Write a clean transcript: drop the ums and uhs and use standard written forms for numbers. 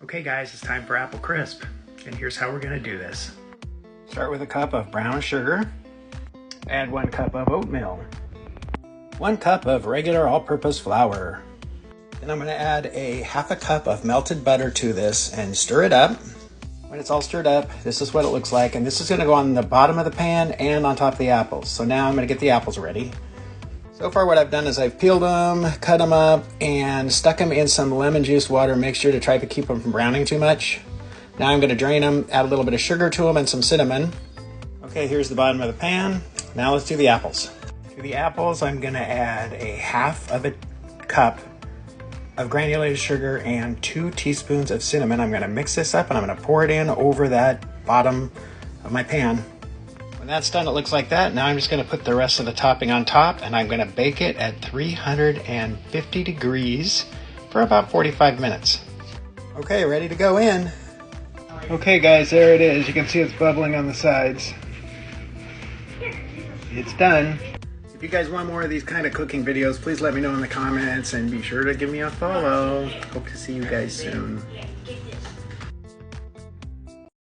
Okay guys, it's time for Apple Crisp, and here's how we're gonna do this. Start with a cup of brown sugar, add 1 cup of oatmeal, 1 cup of regular all-purpose flour. Then I'm gonna add a half a cup of melted butter to this and stir it up. When it's all stirred up, this is what it looks like, and this is gonna go on the bottom of the pan and on top of the apples. So now I'm gonna get the apples ready. So far what I've done is I've peeled them, cut them up, and stuck them in some lemon juice water mixture to try to keep them from browning too much. Now I'm going to drain them, add a little bit of sugar to them and some cinnamon. Okay, here's the bottom of the pan. Now let's do the apples. To the apples, I'm going to add a half of a cup of granulated sugar and 2 teaspoons of cinnamon. I'm going to mix this up and I'm going to pour it in over that bottom of my pan. When that's done, it looks like that. Now I'm just going to put the rest of the topping on top, and I'm going to bake it at 350 degrees for about 45 minutes. Okay, ready to go in. Okay guys, there it is. You can see it's bubbling on the sides. It's done. If you guys want more of these kind of cooking videos, please let me know in the comments and be sure to give me a follow. Hope to see you guys soon.